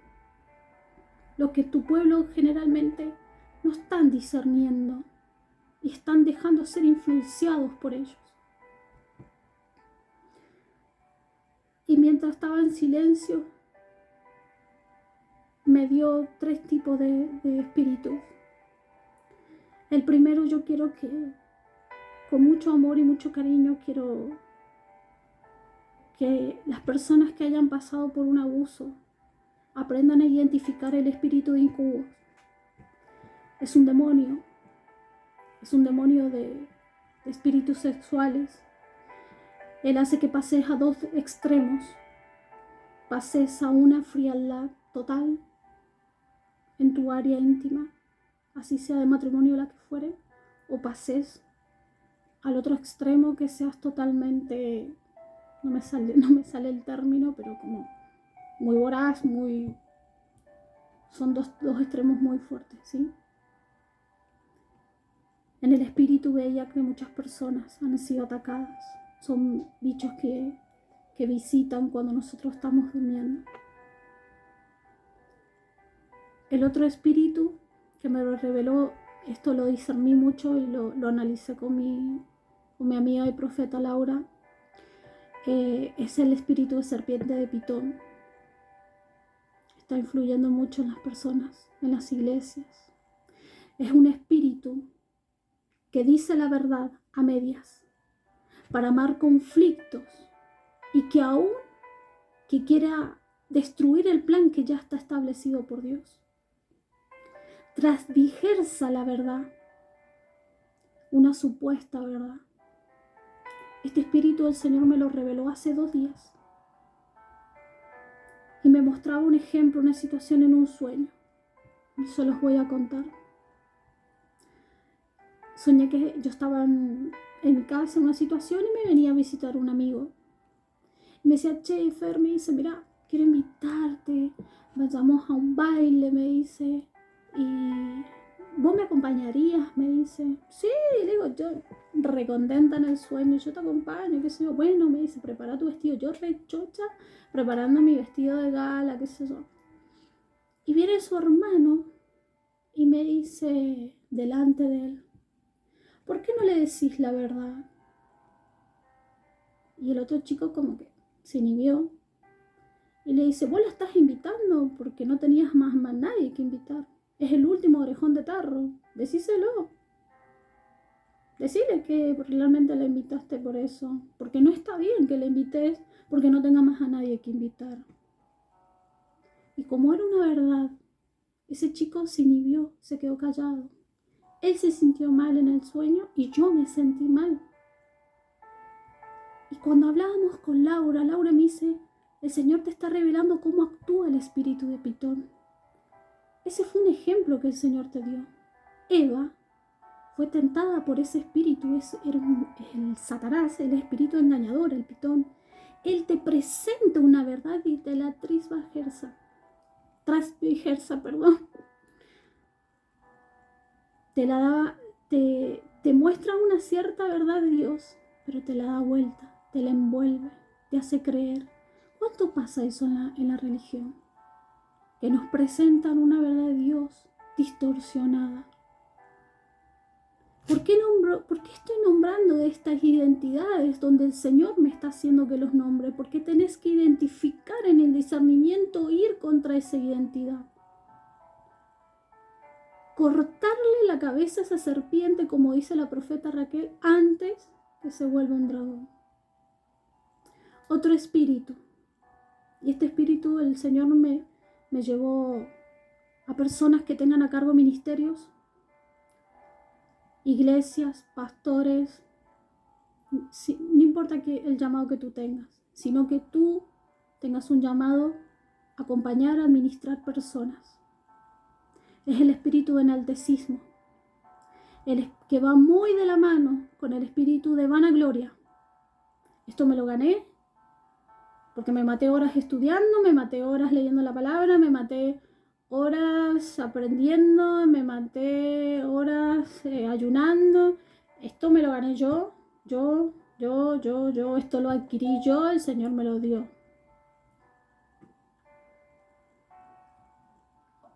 los que tu pueblo generalmente no están discerniendo y están dejando ser influenciados por ellos? Y mientras estaba en silencio, me dio 3 tipos de espíritus. El primero, yo quiero que, con mucho amor y mucho cariño, quiero que las personas que hayan pasado por un abuso aprendan a identificar el espíritu de incubo. Es un demonio de espíritus sexuales. Él hace que pases a 2 extremos, pases a una frialdad total en tu área íntima, así sea de matrimonio la que fuere, o pases al otro extremo, que seas totalmente, no me sale el término, pero como muy voraz, son dos extremos muy fuertes, ¿sí? En el espíritu veía que muchas personas han sido atacadas. Son bichos que visitan cuando nosotros estamos durmiendo. El otro espíritu que me lo reveló, esto lo discerní mucho y lo analicé con mi amiga y profeta Laura, es el espíritu de serpiente de Pitón. Está influyendo mucho en las personas, en las iglesias. Es un espíritu que dice la verdad a medias para amar conflictos y que quiera destruir el plan que ya está establecido por Dios. Transdigersa la verdad, una supuesta verdad. Este espíritu del Señor me lo reveló hace 2 días y me mostraba un ejemplo, una situación en un sueño. Y se los voy a contar. Soñé que yo estaba en mi casa en una situación y me venía a visitar un amigo. Y me decía, che, Fer, me dice, mira, quiero invitarte, vayamos a un baile, me dice, y ¿vos me acompañarías? Me dice. Sí, le digo, yo recontenta en el sueño, yo te acompaño, qué sé yo. Bueno, me dice, prepara tu vestido. Yo rechocha preparando mi vestido de gala, qué sé yo. Y viene su hermano y me dice delante de él, ¿por qué no le decís la verdad? Y el otro chico como que se inhibió y le dice, vos la estás invitando porque no tenías más nadie que invitar. Es el último orejón de tarro. Decíselo. Decile que realmente la invitaste por eso. Porque no está bien que la invites porque no tenga más a nadie que invitar. Y como era una verdad, ese chico se inhibió, se quedó callado. Él se sintió mal en el sueño y yo me sentí mal. Y cuando hablábamos con Laura, Laura me dice, el Señor te está revelando cómo actúa el espíritu de Pitón. Ese fue un ejemplo que el Señor te dio. Eva fue tentada por ese espíritu, era el Satanás, el espíritu engañador, el Pitón. Él te presenta una verdad y te la transvigersa, te muestra una cierta verdad de Dios, pero te la da vuelta, te la envuelve, te hace creer. ¿Cuánto pasa eso en la religión? Que nos presentan una verdad de Dios distorsionada. ¿Por qué estoy nombrando estas identidades donde el Señor me está haciendo que los nombre? Porque tenés que identificar en el discernimiento, ir contra esa identidad. Cortarle la cabeza a esa serpiente, como dice la profeta Raquel, antes que se vuelva un dragón. Otro espíritu. Y este espíritu el Señor me llevó a personas que tengan a cargo ministerios, iglesias, pastores, no importa el llamado que tú tengas, sino que tú tengas un llamado a acompañar, a administrar personas. Es el espíritu de enaltecismo, que va muy de la mano con el espíritu de vanagloria. Esto me lo gané porque me maté horas estudiando, me maté horas leyendo la palabra, me maté horas aprendiendo, me maté horas ayunando. Esto me lo gané yo, esto lo adquirí yo, el Señor me lo dio.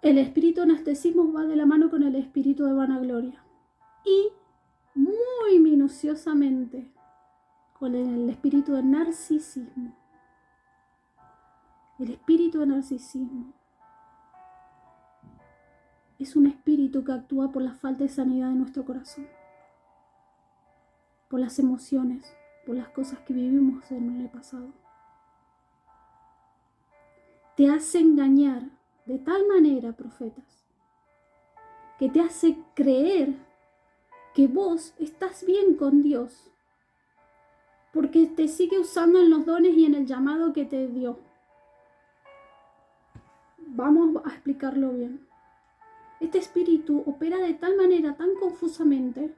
El espíritu de anestesismo va de la mano con el espíritu de vanagloria. Y muy minuciosamente con el espíritu de narcisismo. El espíritu de narcisismo es un espíritu que actúa por la falta de sanidad de nuestro corazón, por las emociones, por las cosas que vivimos en el pasado. Te hace engañar de tal manera, profetas, que te hace creer que vos estás bien con Dios, porque te sigue usando en los dones y en el llamado que te dio. Vamos a explicarlo bien. Este espíritu opera de tal manera, tan confusamente,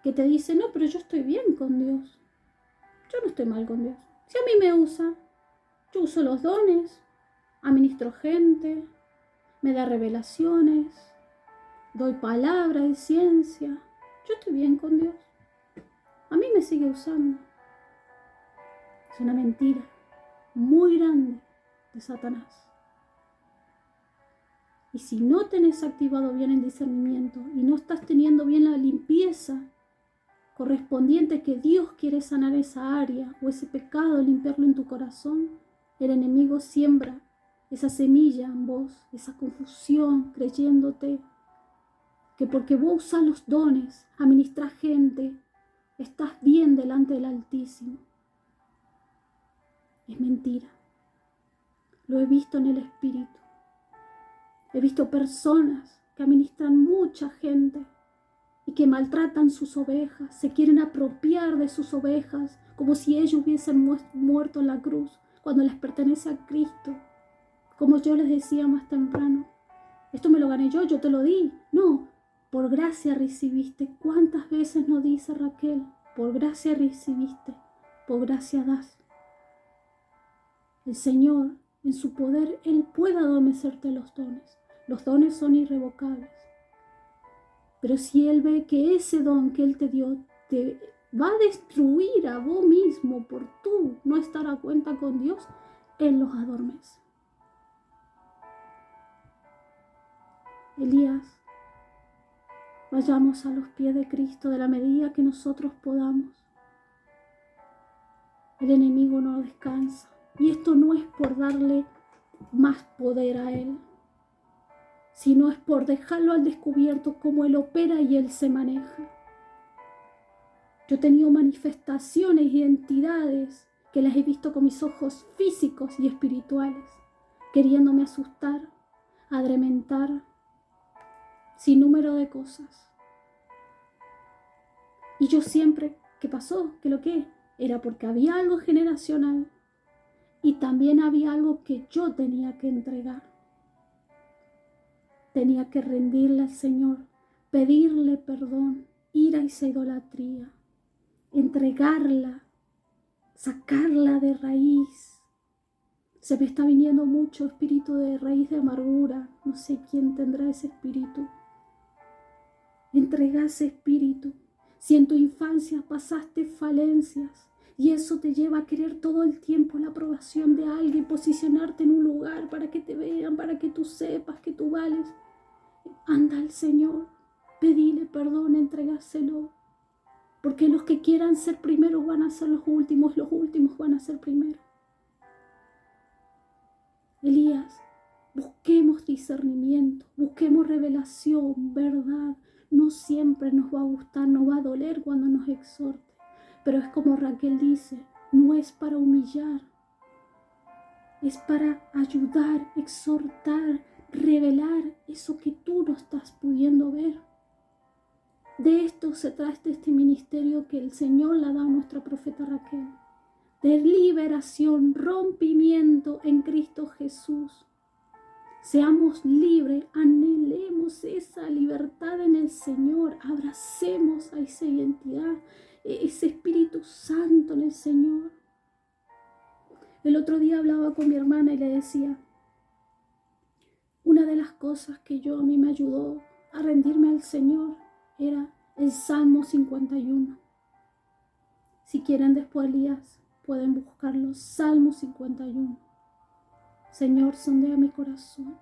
que te dice, no, pero yo estoy bien con Dios. Yo no estoy mal con Dios. Si a mí me usa, yo uso los dones, administro gente, me da revelaciones, doy palabra de ciencia. Yo estoy bien con Dios. A mí me sigue usando. Es una mentira muy grande de Satanás. Y si no tenés activado bien el discernimiento y no estás teniendo bien la limpieza correspondiente que Dios quiere sanar esa área o ese pecado, limpiarlo en tu corazón, el enemigo siembra esa semilla en vos, esa confusión, creyéndote que porque vos usás los dones, administrás gente, estás bien delante del Altísimo. Es mentira. Lo he visto en el Espíritu. He visto personas que administran mucha gente y que maltratan sus ovejas, se quieren apropiar de sus ovejas como si ellos hubiesen muerto en la cruz cuando les pertenece a Cristo. Como yo les decía más temprano, esto me lo gané yo te lo di. No, por gracia recibiste. ¿Cuántas veces nos dice Raquel? Por gracia recibiste, por gracia das. El Señor, en su poder, Él puede adormecerte los dones. Los dones son irrevocables. Pero si Él ve que ese don que Él te dio te va a destruir a vos mismo por tú no estar a cuenta con Dios, Él los adormece. Elías, vayamos a los pies de Cristo de la medida que nosotros podamos. El enemigo no descansa. Y esto no es por darle más poder a Él, sino es por dejarlo al descubierto cómo Él opera y Él se maneja. Yo he tenido manifestaciones y entidades que las he visto con mis ojos físicos y espirituales, queriéndome asustar, adrementar, sin número de cosas. Y yo siempre, ¿qué pasó? ¿Qué lo que? Era porque había algo generacional y también había algo que yo tenía que entregar. Tenía que rendirle al Señor, pedirle perdón, ir a esa idolatría, entregarla, sacarla de raíz. Se me está viniendo mucho espíritu de raíz de amargura. No sé quién tendrá ese espíritu. Entrega ese espíritu. Si en tu infancia pasaste falencias y eso te lleva a querer todo el tiempo la aprobación de alguien, posicionarte en un lugar para que te vean, para que tú sepas que tú vales, anda al Señor, pedile perdón, entregáselo. Porque los que quieran ser primeros van a ser los últimos van a ser primeros. Elías, busquemos discernimiento, busquemos revelación, verdad. No siempre nos va a gustar, nos va a doler cuando nos exhorte. Pero es como Raquel dice, no es para humillar, es para ayudar, exhortar, revelar eso que tú no estás pudiendo ver. De esto se trata este ministerio que el Señor le ha dado a nuestra profeta Raquel. De liberación, rompimiento en Cristo Jesús. Seamos libres, anhelemos esa libertad en el Señor, abracemos a esa identidad, ese Espíritu Santo en el Señor. El otro día hablaba con mi hermana y le decía, una de las cosas que a mí me ayudó a rendirme al Señor era el Salmo 51. Si quieren después, Elías, pueden buscarlo, Salmo 51. Señor, sondea mi corazón,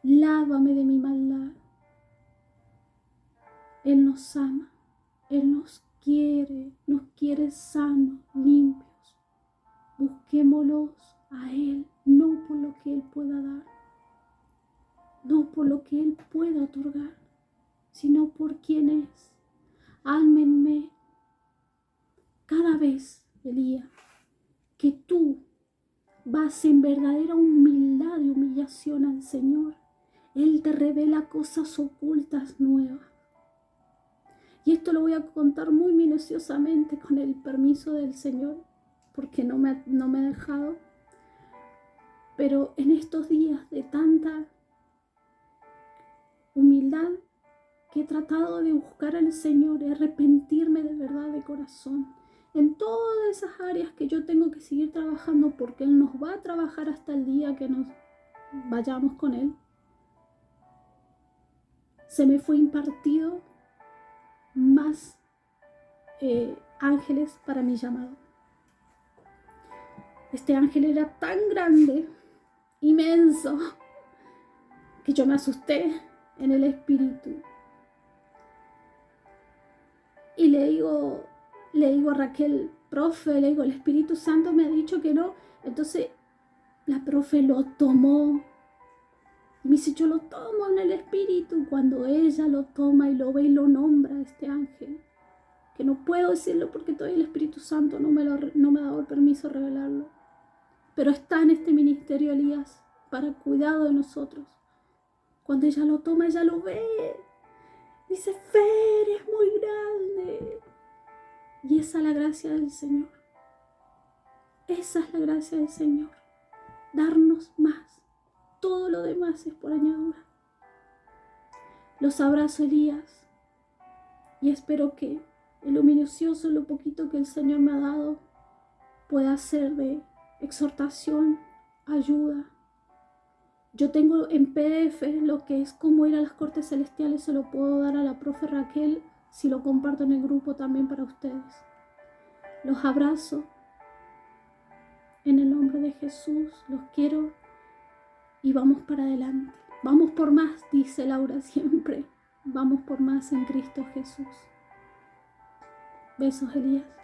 lávame de mi maldad. Él nos ama, Él nos quiere sanos, limpios. Busquémoslos a Él, no por lo que Él pueda dar, no por lo que Él pueda otorgar, sino por quién es. Álmenme cada vez, Elías, que tú vas en verdadera humildad y humillación al Señor. Él te revela cosas ocultas nuevas. Y esto lo voy a contar muy minuciosamente con el permiso del Señor, porque no me ha dejado. Pero en estos días de tanta humildad que he tratado de buscar al Señor y arrepentirme de verdad de corazón en todas esas áreas que yo tengo que seguir trabajando, porque Él nos va a trabajar hasta el día que nos vayamos con Él. Se me fue impartido más ángeles para mi llamado. Este ángel era tan grande, inmenso, que yo me asusté en el espíritu. Y le digo a Raquel, profe, le digo, el Espíritu Santo me ha dicho que no. Entonces la profe lo tomó. Y me dice, yo lo tomo en el espíritu. Cuando ella lo toma y lo ve y lo nombra a este ángel, que no puedo decirlo porque todavía el Espíritu Santo no me ha dado el permiso de revelarlo. Pero está en este ministerio, Elías, para cuidado de nosotros. Cuando ella lo toma, ella lo ve. Dice, Fer, es muy grande. Y esa es la gracia del Señor. Esa es la gracia del Señor. Darnos más. Todo lo demás es por añadidura. Los abrazo, Elías. Y espero que en lo minucioso, lo poquito que el Señor me ha dado, pueda ser de exhortación, ayuda. Yo tengo en PDF lo que es cómo ir a las cortes celestiales. Se lo puedo dar a la profe Raquel si lo comparto en el grupo también para ustedes. Los abrazo en el nombre de Jesús. Los quiero y vamos para adelante. Vamos por más, dice Laura siempre. Vamos por más en Cristo Jesús. Besos, Elías.